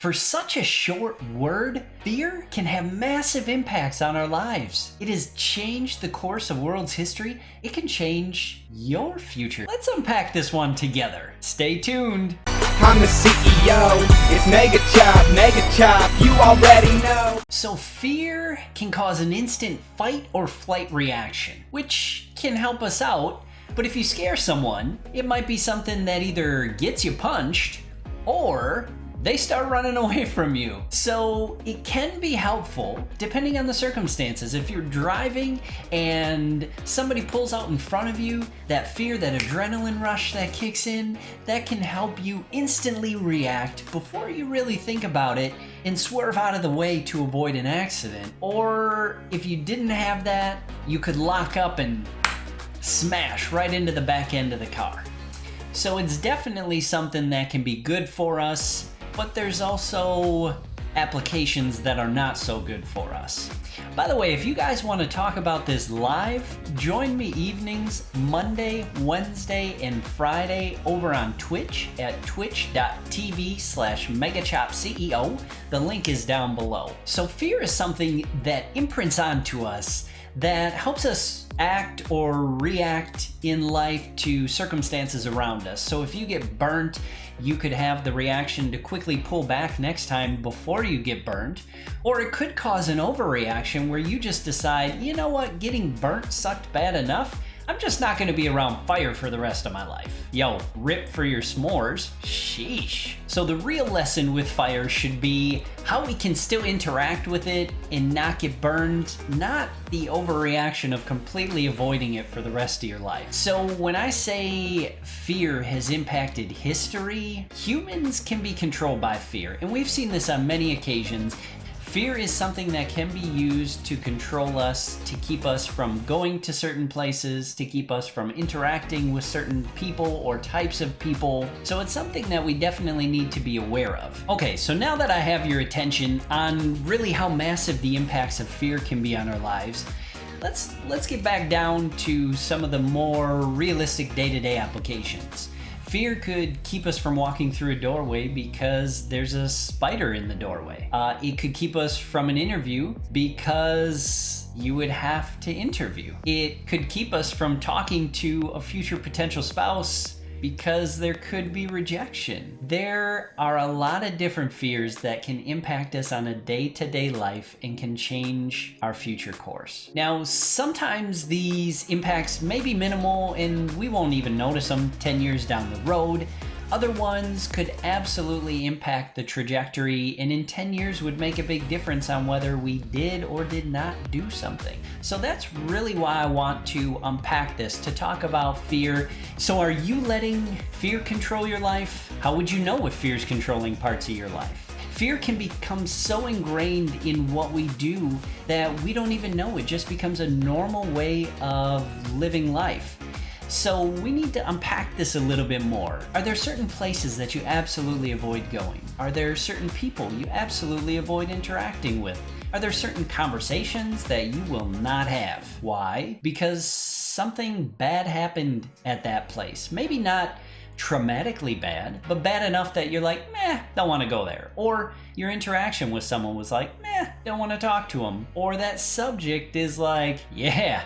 For such a short word, fear can have massive impacts on our lives. It has changed the course of world's history. It can change your future. Let's unpack this one together. Stay tuned. I'm the CEO, it's Mega Chop, you already know. So fear can cause an instant fight or flight reaction, which can help us out. But if you scare someone, it might be something that either gets you punched or they start running away from you. So it can be helpful depending on the circumstances. If you're driving and somebody pulls out in front of you, that fear, that adrenaline rush that kicks in, that can help you instantly react before you really think about it and swerve out of the way to avoid an accident. Or if you didn't have that, you could lock up and smash right into the back end of the car. So it's definitely something that can be good for us, but there's also applications that are not so good for us. By the way, if you guys want to talk about this live, join me evenings Monday, Wednesday, and Friday over on Twitch at twitch.tv/megachopceo. The link is down below. So fear is something that imprints onto us that helps us act or react in life to circumstances around us. So if you get burnt, you could have the reaction to quickly pull back next time before you get burnt. Or it could cause an overreaction where you just decide, you know what, getting burnt sucked bad enough. I'm just not going to be around fire for the rest of my life. Yo, rip for your s'mores. Sheesh. So the real lesson with fire should be how we can still interact with it and not get burned, not the overreaction of completely avoiding it for the rest of your life. So when I say fear has impacted history, humans can be controlled by fear. And we've seen this on many occasions. Fear is something that can be used to control us, to keep us from going to certain places, to keep us from interacting with certain people or types of people. So it's something that we definitely need to be aware of. Okay, so now that I have your attention on really how massive the impacts of fear can be on our lives, let's get back down to some of the more realistic day-to-day applications. Fear could keep us from walking through a doorway because there's a spider in the doorway. It could keep us from an interview because you would have to interview. It could keep us from talking to a future potential spouse because there could be rejection. There are a lot of different fears that can impact us on a day-to-day life and can change our future course. Now, sometimes these impacts may be minimal and we won't even notice them 10 years down the road. Other ones could absolutely impact the trajectory and in 10 years would make a big difference on whether we did or did not do something. So that's really why I want to unpack this, to talk about fear. So are you letting fear control your life? How would you know if fear is controlling parts of your life? Fear can become so ingrained in what we do that we don't even know. It just becomes a normal way of living life. So we need to unpack this a little bit more. Are there certain places that you absolutely avoid going? Are there certain people you absolutely avoid interacting with? Are there certain conversations that you will not have? Why? Because something bad happened at that place. Maybe not traumatically bad, but bad enough that you're like, meh, don't want to go there. Or your interaction with someone was like, meh, don't want to talk to them. Or that subject is like, yeah,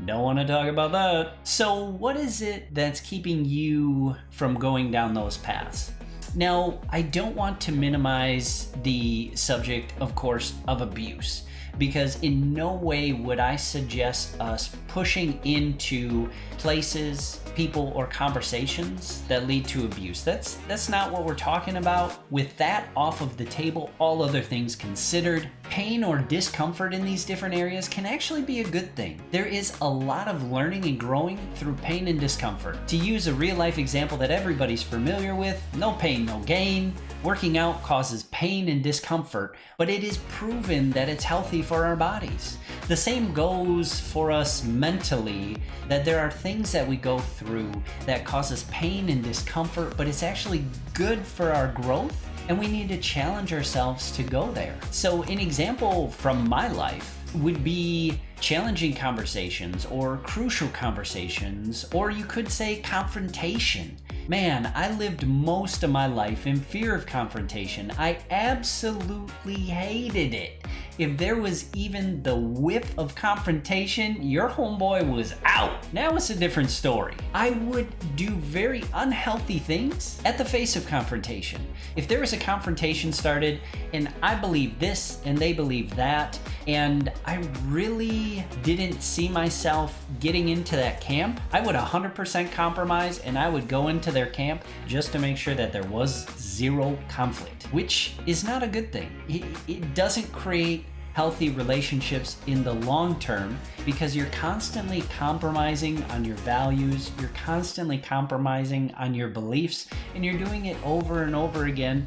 don't want to talk about that. So what is it that's keeping you from going down those paths? Now, I don't want to minimize the subject, of course, of abuse, because in no way would I suggest us pushing into places, people, or conversations that lead to abuse. That's not what we're talking about. With that off of the table, all other things considered, pain or discomfort in these different areas can actually be a good thing. There is a lot of learning and growing through pain and discomfort. To use a real-life example that everybody's familiar with, no pain, no gain. Working out causes pain and discomfort, but it is proven that it's healthy for our bodies. The same goes for us mentally, that there are things that we go through that causes pain and discomfort, but it's actually good for our growth, and we need to challenge ourselves to go there. So an example from my life would be challenging conversations or crucial conversations, or you could say confrontation. Man, I lived most of my life in fear of confrontation. I absolutely hated it. If there was even the whiff of confrontation, your homeboy was out. Now it's a different story. I would do very unhealthy things at the face of confrontation. If there was a confrontation started and I believe this and they believe that, and I really didn't see myself getting into that camp, I would 100% compromise and I would go into their camp just to make sure that there was zero conflict, which is not a good thing. It doesn't create healthy relationships in the long term because you're constantly compromising on your values, you're constantly compromising on your beliefs, and you're doing it over and over again,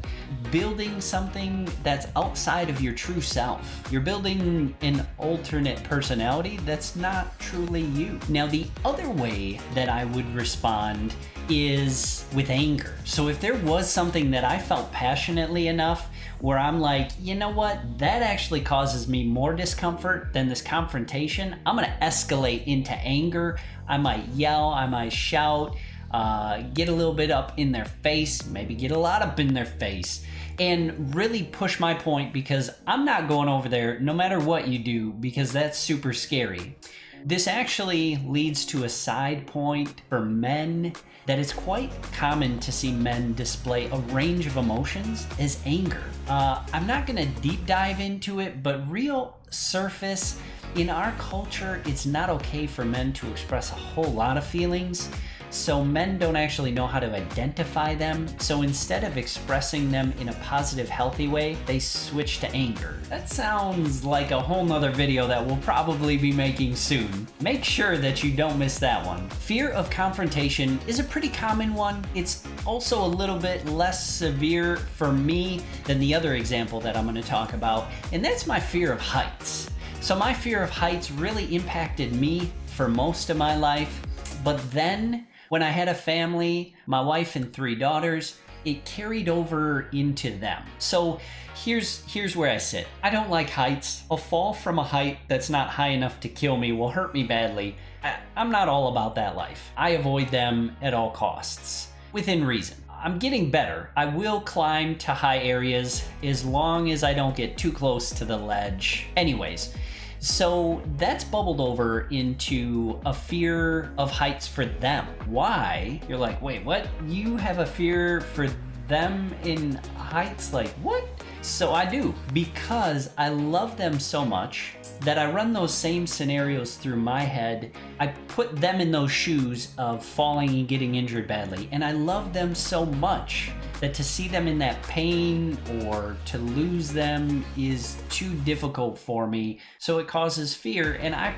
building something that's outside of your true self. You're building an alternate personality that's not truly you. Now, the other way that I would respond is with anger. So if there was something that I felt passionately enough where I'm like, you know what, that actually causes me more discomfort than this confrontation, I'm gonna escalate into anger. I might yell, I might shout, get a little bit up in their face, maybe get a lot up in their face, and really push my point because I'm not going over there no matter what you do because that's super scary. This actually leads to a side point for men that it's quite common to see men display a range of emotions as anger. I'm not gonna deep dive into it, but real surface, in our culture, it's not okay for men to express a whole lot of feelings. So men don't actually know how to identify them. So instead of expressing them in a positive, healthy way, they switch to anger. That sounds like a whole nother video that we'll probably be making soon. Make sure that you don't miss that one. Fear of confrontation is a pretty common one. It's also a little bit less severe for me than the other example that I'm going to talk about, and that's my fear of heights. So my fear of heights really impacted me for most of my life, but then when I had a family, my wife and 3 daughters, it carried over into them. So here's where I sit. I don't like heights. A fall from a height that's not high enough to kill me will hurt me badly. I'm not all about that life. I avoid them at all costs, within reason. I'm getting better. I will climb to high areas as long as I don't get too close to the ledge. Anyways, so that's bubbled over into a fear of heights for them. Why? You're like, wait, what? You have a fear for them in heights? Like, what? So I do, because I love them so much that I run those same scenarios through my head. I put them in those shoes of falling and getting injured badly. And I love them so much that to see them in that pain or to lose them is too difficult for me. So it causes fear, and I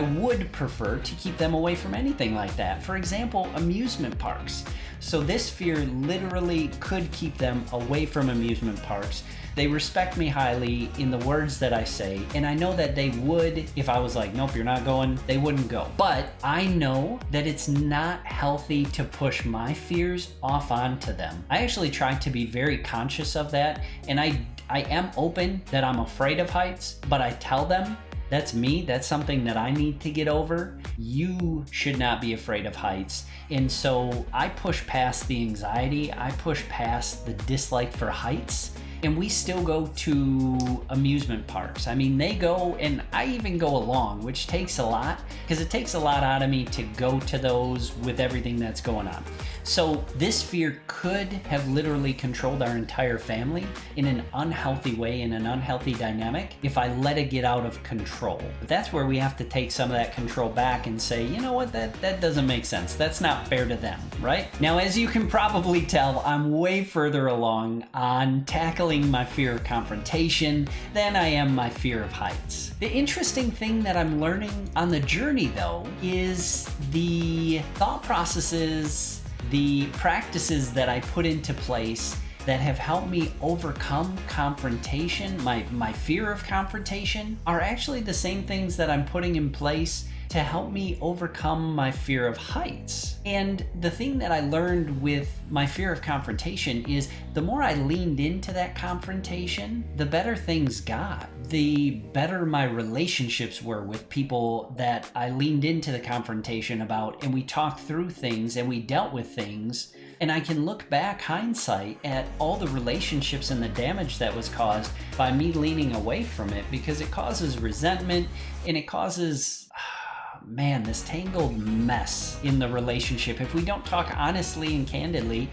would prefer to keep them away from anything like that. For example, amusement parks. So this fear literally could keep them away from amusement parks. They respect me highly in the words that I say, and I know that they would, if I was like, nope, you're not going, they wouldn't go. But I know that it's not healthy to push my fears off onto them. I actually try to be very conscious of that, and I am open that I'm afraid of heights, but I tell them, that's me, that's something that I need to get over. You should not be afraid of heights. And so I push past the anxiety, I push past the dislike for heights, and we still go to amusement parks. I mean, they go, and I even go along, which takes a lot, because it takes a lot out of me to go to those with everything that's going on. So this fear could have literally controlled our entire family in an unhealthy way, in an unhealthy dynamic, if I let it get out of control. But that's where we have to take some of that control back and say, you know what, that doesn't make sense. That's not fair to them, right? Now, as you can probably tell, I'm way further along on tackling my fear of confrontation than I am my fear of heights. The interesting thing that I'm learning on the journey, though, is the thought processes, the practices that I put into place that have helped me overcome confrontation, my fear of confrontation, are actually the same things that I'm putting in place to help me overcome my fear of heights. And the thing that I learned with my fear of confrontation is the more I leaned into that confrontation, the better things got. The better my relationships were with people that I leaned into the confrontation about, and we talked through things and we dealt with things And I can look back, hindsight, at all the relationships and the damage that was caused by me leaning away from it, because it causes resentment and it causes, man, this tangled mess in the relationship if we don't talk honestly and candidly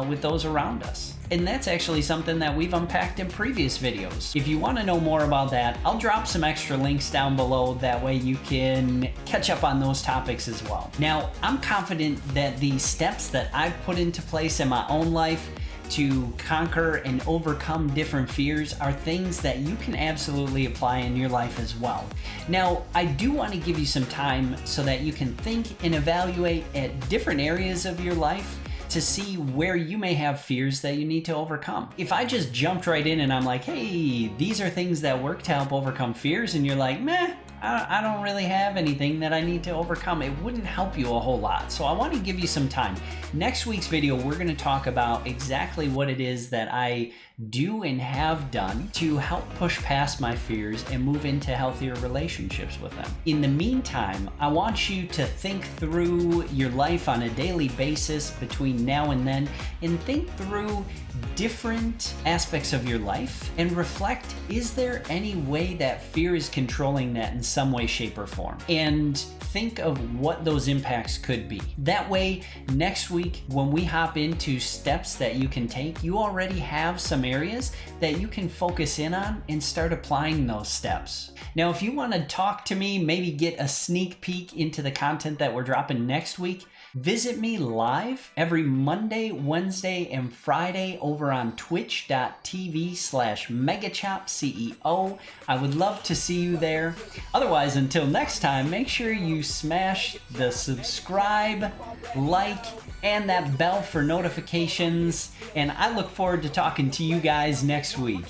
with those around us. And that's actually something that we've unpacked in previous videos. If you want to know more about that, I'll drop some extra links down below. That way you can catch up on those topics as well. Now, I'm confident that the steps that I've put into place in my own life to conquer and overcome different fears are things that you can absolutely apply in your life as well. Now, I do want to give you some time so that you can think and evaluate at different areas of your life to see where you may have fears that you need to overcome. If I just jumped right in and I'm like, hey, these are things that work to help overcome fears, and you're like, meh, I don't really have anything that I need to overcome, it wouldn't help you a whole lot. So I want to give you some time. Next week's video, we're going to talk about exactly what it is that I do and have done to help push past my fears and move into healthier relationships with them. In the meantime, I want you to think through your life on a daily basis between now and then, and think through different aspects of your life and reflect, is there any way that fear is controlling that in some way, shape, or form? And think of what those impacts could be. That way, next week, when we hop into steps that you can take, you already have some areas that you can focus in on and start applying those steps. Now, if you want to talk to me, maybe get a sneak peek into the content that we're dropping next week, visit me live every Monday, Wednesday, and Friday over on twitch.tv/megachopceo. I would love to see you there. Otherwise, until next time, make sure you smash the subscribe, like, and that bell for notifications. And I look forward to talking to you guys next week.